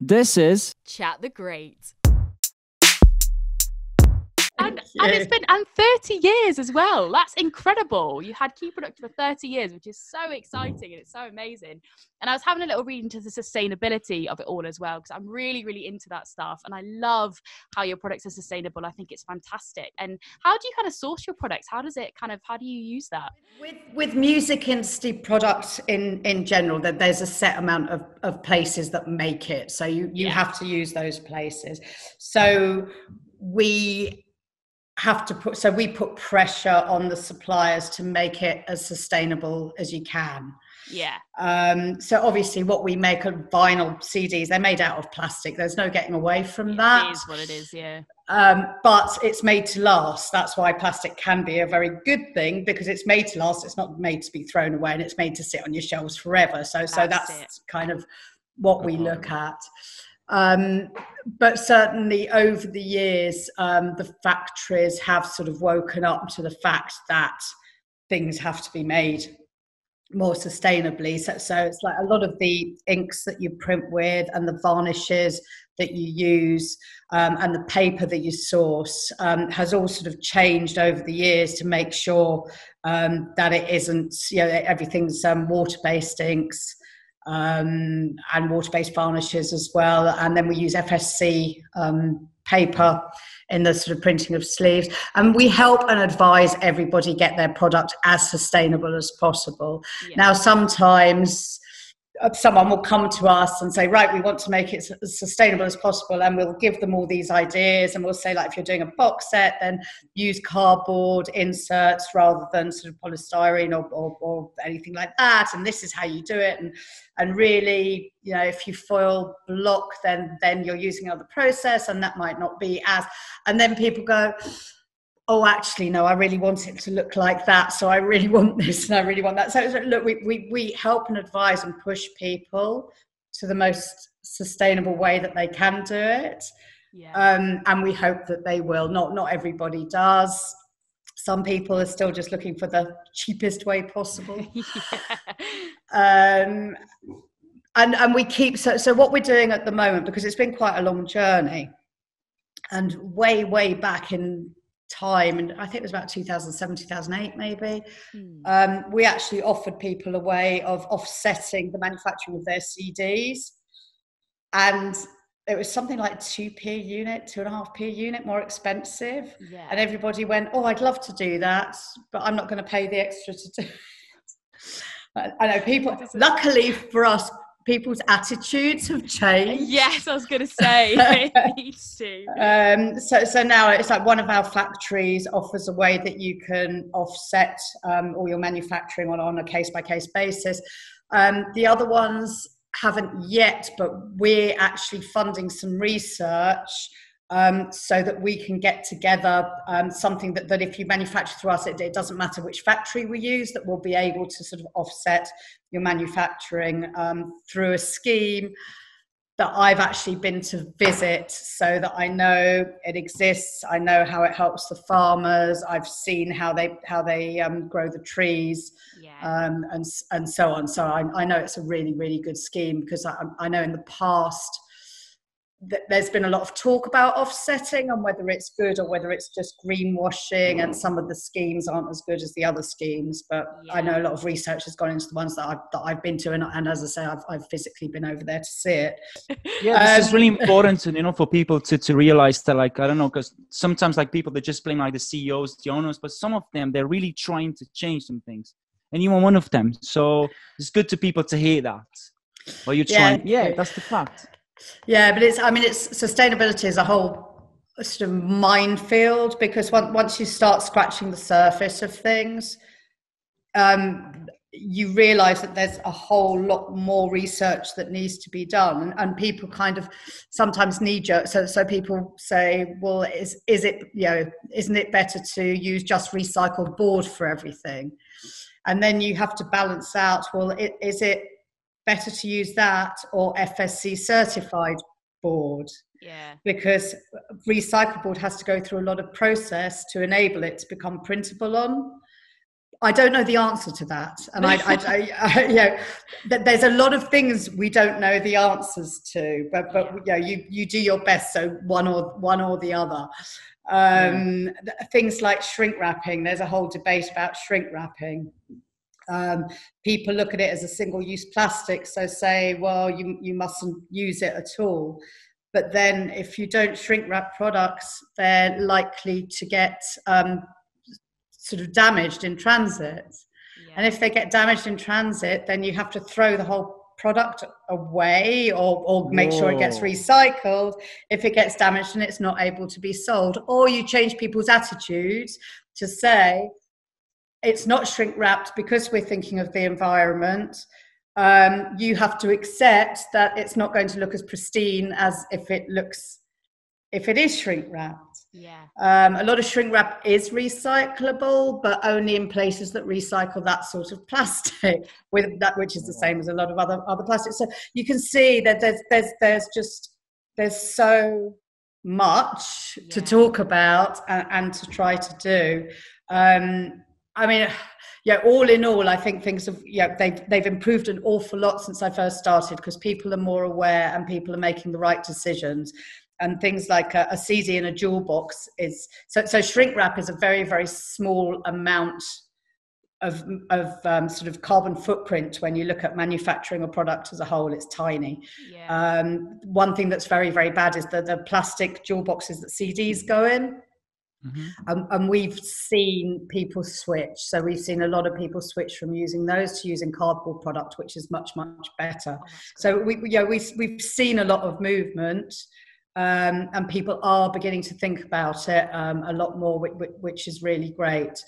This is Chat the Great. Thank And you. it's been 30 years as well. That's incredible. You had Key Product for 30 years, which is so exciting and it's so amazing. And I was having a little read into the sustainability of it all as well, because I'm really, really into that stuff. And I love how your products are sustainable. I think it's fantastic. And how do you kind of source your products? How do you use that? With music industry products in general, that there's a set amount of places that make it. So you have to use those places. So we put pressure on the suppliers to make it as sustainable as you can. Yeah. So obviously what we make are vinyl CDs. They're made out of plastic. There's no getting away from that. It is what it is, yeah. But it's made to last. That's why plastic can be a very good thing, because it's made to last. It's not made to be thrown away, and it's made to sit on your shelves forever. So that's kind of what we look at. But certainly over the years, the factories have sort of woken up to the fact that things have to be made more sustainably. So it's like a lot of the inks that you print with and the varnishes that you use and the paper that you source has all sort of changed over the years to make sure that it isn't, everything's water-based inks. And water-based varnishes as well, and then we use FSC paper in the sort of printing of sleeves, and we help and advise everybody get their product as sustainable as possible. Now sometimes someone will come to us and say, right, we want to make it as sustainable as possible, and we'll give them all these ideas, and we'll say, like, if you're doing a box set, then use cardboard inserts rather than sort of polystyrene or anything like that, and this is how you do it. And really, if you foil block, then you're using another process, and that might not be as, and then people go, oh, actually, no, I really want it to look like that. So I really want this and I really want that. So look, we help and advise and push people to the most sustainable way that they can do it. Yeah. And we hope that they will. Not everybody does. Some people are still just looking for the cheapest way possible. And we keep, so what we're doing at the moment, because it's been quite a long journey, and way back in time, and I think it was about 2007, 2008 maybe, we actually offered people a way of offsetting the manufacturing of their CDs, and it was something like 2p a unit, 2.5p a unit more expensive. Yeah. And everybody went, oh, I'd love to do that, but I'm not going to pay the extra to do it. I know people, luckily for us, people's attitudes have changed. Yes, I was going to say, it needs to. So now it's like one of our factories offers a way that you can offset all your manufacturing on a case-by-case basis. The other ones haven't yet, but we're actually funding some research so that we can get together something that if you manufacture through us, it doesn't matter which factory we use, that we'll be able to sort of offset your manufacturing through a scheme that I've actually been to visit, so that I know it exists. I know how it helps the farmers. I've seen how they grow the trees, and so on. So I know it's a really, really good scheme, because I know in the past there's been a lot of talk about offsetting and whether it's good or whether it's just greenwashing, and some of the schemes aren't as good as the other schemes, but I know a lot of research has gone into the ones that I've been to, and as I say, I've physically been over there to see it. Yeah, this is really important to, for people to realize that, like, I don't know, because sometimes like people, they just blame like the CEOs, the owners, but some of them, they're really trying to change some things, and you are one of them. So it's good to people to hear that. Well, you're trying. Yeah, that's the fact. Yeah, but it's sustainability is a whole sort of minefield, because once you start scratching the surface of things, you realize that there's a whole lot more research that needs to be done, and people kind of sometimes knee-jerk. So people say, well, is it, isn't it better to use just recycled board for everything? And then you have to balance out, well, is it better to use that or FSC certified board? Yeah. Because recycled board has to go through a lot of process to enable it to become printable on. I don't know the answer to that, and there's a lot of things we don't know the answers to, but you do your best. So one or the other. Things like shrink wrapping. There's a whole debate about shrink wrapping. People look at it as a single-use plastic, so say, well, you mustn't use it at all. But then, if you don't shrink wrap products, they're likely to get sort of damaged in transit. And if they get damaged in transit, then you have to throw the whole product away or make sure it gets recycled if it gets damaged and it's not able to be sold. Or you change people's attitudes to say it's not shrink wrapped because we're thinking of the environment. You have to accept that it's not going to look as pristine as if it is shrink wrapped. A lot of shrink wrap is recyclable, but only in places that recycle that sort of plastic, with that, which is the same as a lot of other plastics. So you can see that there's so much to talk about and to try to do. I mean, all in all, I think things have, they've improved an awful lot since I first started, because people are more aware and people are making the right decisions. And things like a CD in a jewel box is, so shrink wrap is a very, very small amount of sort of carbon footprint. When you look at manufacturing a product as a whole, it's tiny. One thing that's very, very bad is the plastic jewel boxes that CDs go in. And we've seen people switch. So we've seen a lot of people switch from using those to using cardboard product, which is much, much better. So we've seen a lot of movement. And people are beginning to think about it a lot more, which is really great.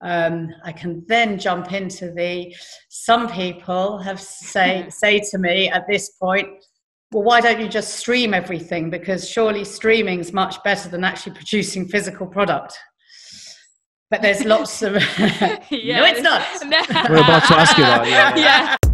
I can then jump into some people have say to me at this point, well, why don't you just stream everything? Because surely streaming is much better than actually producing physical product. But there's lots of... No, it's not. We're about to ask you about it.